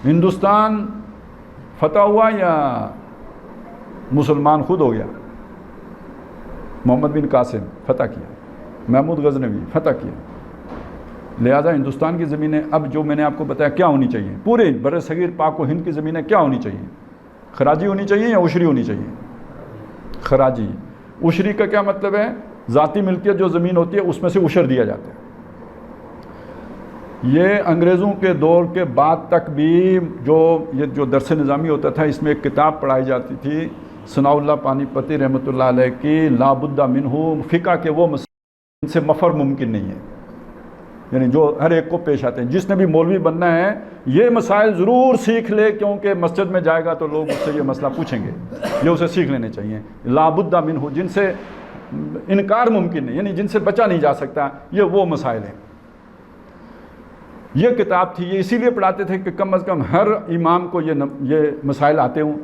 ہندوستان فتح ہوا یا مسلمان خود ہو گیا؟ محمد بن قاسم فتح کیا، محمود غزنوی فتح کیا. لہذا ہندوستان کی زمینیں اب جو میں نے آپ کو بتایا کیا ہونی چاہیے، پورے بر صغیر پاک و ہند کی زمینیں کیا ہونی چاہیے؟ خراجی ہونی چاہیے یا عشری ہونی چاہیے؟ خراجی. عشری کا کیا مطلب ہے؟ ذاتی ملکیت جو زمین ہوتی ہے اس میں سے عشر دیا جاتا ہے. یہ انگریزوں کے دور کے بعد تک بھی یہ جو درس نظامی ہوتا تھا اس میں ایک کتاب پڑھائی جاتی تھی ثناء اللہ پانی پتی رحمۃ اللہ علیہ کی، لا بد منہ، فقہ کے وہ مسائل سے مفر ممکن نہیں ہے، یعنی جو ہر ایک کو پیش آتے ہیں. جس نے بھی مولوی بننا ہے یہ مسائل ضرور سیکھ لے، کیونکہ مسجد میں جائے گا تو لوگ اس سے یہ مسئلہ پوچھیں گے، یہ اسے سیکھ لینے چاہیے. لا بد منہ، جن سے انکار ممکن نہیں، یعنی جن سے بچا نہیں جا سکتا، یہ وہ مسائل ہیں. یہ کتاب تھی، یہ اسی لیے پڑھاتے تھے کہ کم از کم ہر امام کو یہ مسائل آتے ہوں.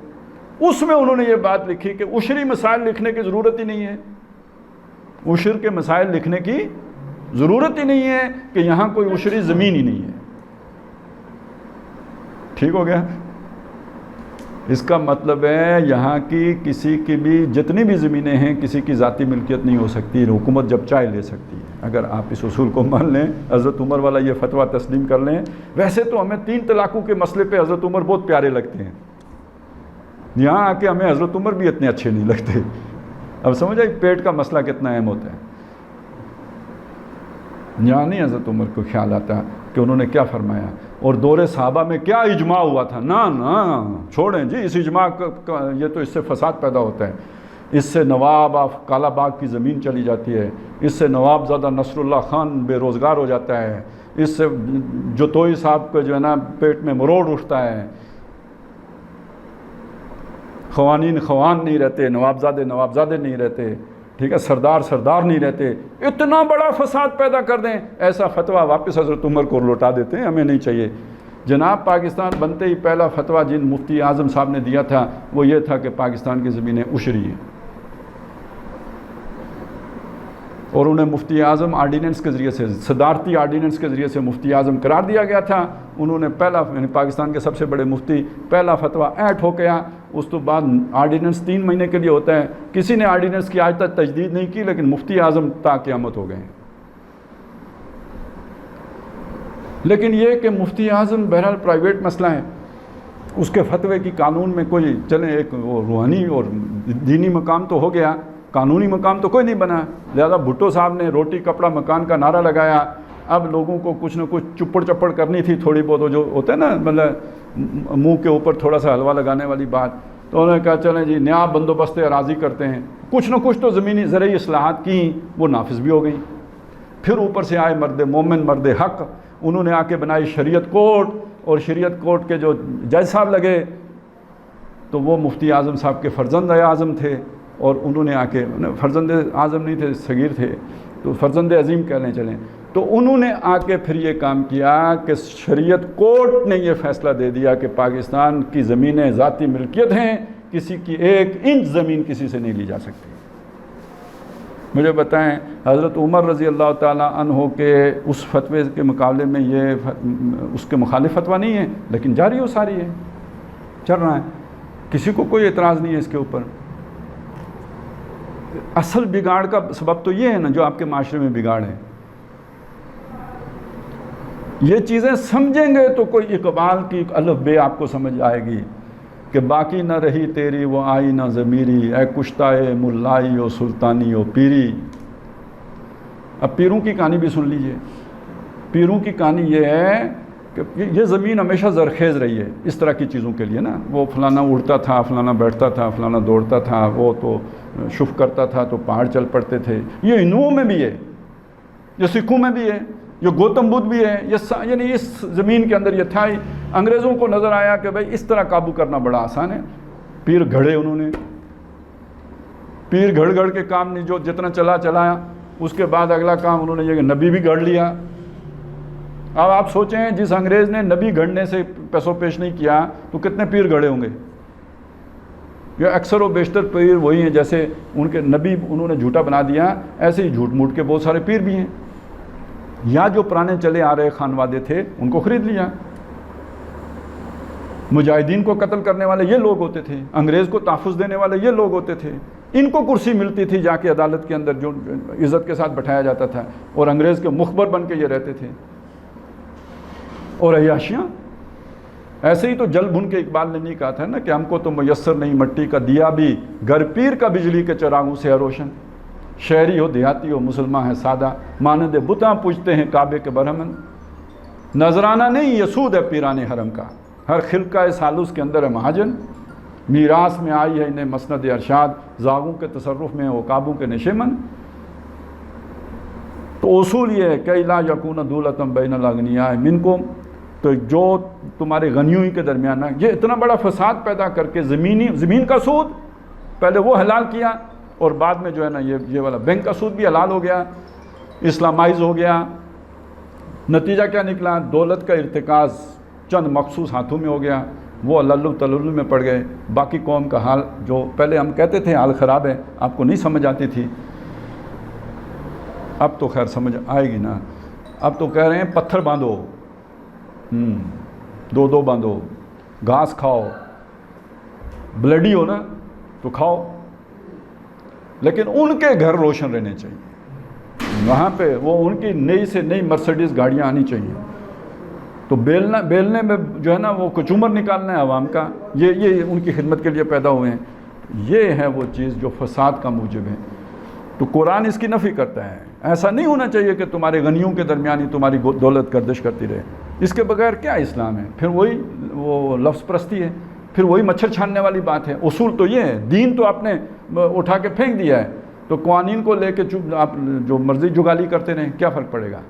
اس میں انہوں نے یہ بات لکھی کہ عشری مسائل لکھنے کی ضرورت ہی نہیں ہے، عشر کے مسائل لکھنے کی ضرورت ہی نہیں ہے کہ یہاں کوئی عشری زمین ہی نہیں ہے. ٹھیک ہو گیا؟ اس کا مطلب ہے یہاں کی کسی کی بھی جتنی بھی زمینیں ہیں کسی کی ذاتی ملکیت نہیں ہو سکتی، حکومت جب چاہے لے سکتی ہے. اگر آپ اس اصول کو مان لیں، حضرت عمر والا یہ فتویٰ تسلیم کر لیں. ویسے تو ہمیں 3 طلاقوں کے مسئلے پہ حضرت عمر بہت پیارے لگتے ہیں، یہاں آ کے ہمیں حضرت عمر بھی اتنے اچھے نہیں لگتے. اب سمجھ آئی پیٹ کا مسئلہ کتنا اہم ہوتا ہے. یہاں نہیں حضرت عمر کو خیال آتا کہ انہوں نے کیا فرمایا اور دور صحابہ میں کیا اجماع ہوا تھا. نہ چھوڑیں جی اس اجماع کا، یہ تو اس سے فساد پیدا ہوتا ہے. اس سے نواب کالا باغ کی زمین چلی جاتی ہے، اس سے نواب زادہ نصر اللہ خان بے روزگار ہو جاتا ہے، اس سے جتوئی صاحب کو جو ہے نا پیٹ میں مروڑ اٹھتا ہے، خوانین خوان نہیں رہتے، نوابزادے نہیں رہتے، ٹھیک ہے، سردار نہیں رہتے. اتنا بڑا فساد پیدا کر دیں، ایسا فتویٰ واپس حضرت عمر کو لوٹا دیتے ہیں، ہمیں نہیں چاہیے. جناب پاکستان بنتے ہی پہلا فتویٰ جن مفتی اعظم صاحب نے دیا تھا وہ یہ تھا کہ پاکستان کی زمینیں عشری ہیں، اور انہیں مفتی اعظم آرڈیننس کے ذریعے سے، صدارتی آرڈیننس کے ذریعے سے مفتی اعظم قرار دیا گیا تھا. انہوں نے پہلا، یعنی پاکستان کے سب سے بڑے مفتی، پہلا فتویٰ ایٹ ہو گیا. اس تو بعد آرڈیننس 3 مہینے کے لیے ہوتا ہے، کسی نے آرڈیننس کی آج تک تجدید نہیں کی، لیکن مفتی اعظم تا قیامت ہو گئے ہیں. لیکن یہ کہ مفتی اعظم بہرحال پرائیویٹ مسئلہ ہے، اس کے فتوے کی قانون میں کوئی چلیں، ایک وہ روحانی اور دینی مقام تو ہو گیا، قانونی مقام تو کوئی نہیں بنا. لہذا بھٹو صاحب نے روٹی کپڑا مکان کا نعرہ لگایا. اب لوگوں کو کچھ نہ کچھ چپڑ چپڑ کرنی تھی تھوڑی بہت، جو ہوتا ہے نا مطلب منہ کے اوپر تھوڑا سا حلوہ لگانے والی بات. تو انہوں نے کہا چلیں جی نیا بندوبست اراضی کرتے ہیں. کچھ نہ کچھ تو زمینی زرعی اصلاحات کی، وہ نافذ بھی ہو گئی. پھر اوپر سے آئے مرد مومن، مرد حق، انہوں نے آ کے بنائی شریعت کورٹ، اور شریعت کورٹ کے جو جج صاحب لگے تو وہ مفتی اعظم صاحب کے فرزند اعظم تھے، اور انہوں نے آ کے، فرزند اعظم نہیں تھے، صغیر تھے، تو فرزند عظیم کہنے چلیں. تو انہوں نے آ کے پھر یہ کام کیا کہ شریعت کورٹ نے یہ فیصلہ دے دیا کہ پاکستان کی زمینیں ذاتی ملکیت ہیں، کسی کی 1 انچ زمین کسی سے نہیں لی جا سکتی. مجھے بتائیں حضرت عمر رضی اللہ تعالیٰ عنہ کے اس فتوے کے مقابلے میں یہ اس کے مخالف فتویٰ نہیں ہے، لیکن جاری و ساری ہے، چل رہا ہے، کسی کو کوئی اعتراض نہیں ہے اس کے اوپر. اصل بگاڑ کا سبب تو یہ ہے نا جو آپ کے معاشرے میں بگاڑ ہے. یہ چیزیں سمجھیں گے تو کوئی اقبال کی الف بے آپ کو سمجھ آئے گی کہ باقی نہ رہی تیری وہ آئی نہ ضمیری، اے کشتائے ملائی و سلطانی و پیری. اب پیروں کی کہانی بھی سن لیجئے. پیروں کی کہانی یہ ہے کہ یہ زمین ہمیشہ زرخیز رہی ہے اس طرح کی چیزوں کے لیے نا. وہ فلانا اڑتا تھا، فلانا بیٹھتا تھا، فلانا دوڑتا تھا، وہ تو شف کرتا تھا تو پہاڑ چل پڑتے تھے. یہ ہندوؤں میں بھی ہے، یہ سکھوں میں بھی ہے، یہ گوتم بدھ بھی ہے، یعنی اس زمین کے اندر یہ تھا ہی. انگریزوں کو نظر آیا کہ بھائی اس طرح قابو کرنا بڑا آسان ہے. پیر گھڑے انہوں نے، پیر گھڑ گھڑ کے کام نہیں، جو جتنا چلایا. اس کے بعد اگلا کام انہوں نے یہ کہ نبی بھی گھڑ لیا. اب آپ سوچیں جس انگریز نے نبی گھڑنے سے پیسو پیش نہیں کیا تو کتنے پیر گھڑے ہوں گے. یہ اکثر و بیشتر پیر وہی ہیں جیسے ان کے نبی انہوں نے جھوٹا بنا دیا، ایسے ہی جھوٹ موٹ کے بہت سارے پیر بھی ہیں. یا جو پرانے چلے آ رہے خانوادے تھے ان کو خرید لیا. مجاہدین کو قتل کرنے والے یہ لوگ ہوتے تھے، انگریز کو تحفظ دینے والے یہ لوگ ہوتے تھے، ان کو کرسی ملتی تھی جا کے عدالت کے اندر، جو عزت کے ساتھ بٹھایا جاتا تھا، اور انگریز کے مخبر بن کے یہ رہتے تھے، اور عیاشیاں ایسے ہی تو جل بھن کے اقبال نے نہیں کہا تھا نا کہ ہم کو تو میسر نہیں مٹی کا دیا بھی، گھر پیر کا بجلی کے چراغوں سے ہے روشن، شہری ہو دیہاتی ہو مسلمان ہے سادہ، مانند بتاں پوجتے ہیں کعبے کے برہمن، نذرانہ نہیں یہ سود ہے پیران حرم کا، ہر خلقہ سالوس کے اندر ہے مہاجن، میراث میں آئی ہے انہیں مسند ارشاد، زاغوں کے تصرف میں وہ کعبوں کے نشیمن۔ تو اصول یہ ہے کہ لا یکون دولتم بین الاغنیاء منکم، تو جو تمہارے غنیوں ہی کے درمیان یہ اتنا بڑا فساد پیدا کر کے زمین کا سود پہلے وہ حلال کیا، اور بعد میں جو ہے نا یہ والا بینک کا سود بھی حلال ہو گیا، اسلامائز ہو گیا۔ نتیجہ کیا نکلا؟ دولت کا ارتکاز چند مخصوص ہاتھوں میں ہو گیا، وہ للو تللو میں پڑ گئے، باقی قوم کا حال جو پہلے ہم کہتے تھے حال خراب ہے، آپ کو نہیں سمجھ آتی تھی، اب تو خیر سمجھ آئے گی نا۔ اب تو کہہ رہے ہیں پتھر باندھو، دو باندھو، گھاس کھاؤ، بلڈی ہو نا تو کھاؤ، لیکن ان کے گھر روشن رہنے چاہیے، وہاں پہ وہ ان کی نئی سے نئی مرسیڈیز گاڑیاں آنی چاہیے، تو بیلنے میں جو ہے نا وہ کچومر نکالنا ہے عوام کا، یہ ان کی خدمت کے لیے پیدا ہوئے ہیں، یہ ہے وہ چیز جو فساد کا موجب ہے۔ تو قرآن اس کی نفی کرتا ہے، ایسا نہیں ہونا چاہیے کہ تمہارے غنیوں کے درمیان ہی تمہاری دولت گردش کرتی رہے، اس کے بغیر کیا اسلام ہے؟ پھر وہی وہ لفظ پرستی ہے، پھر وہی مچھر چھاننے والی بات ہے۔ اصول تو یہ ہے، دین تو آپ نے اٹھا کے پھینک دیا ہے، تو قوانین کو لے کے آپ جو مرضی جگالی کرتے رہیں، کیا فرق پڑے گا؟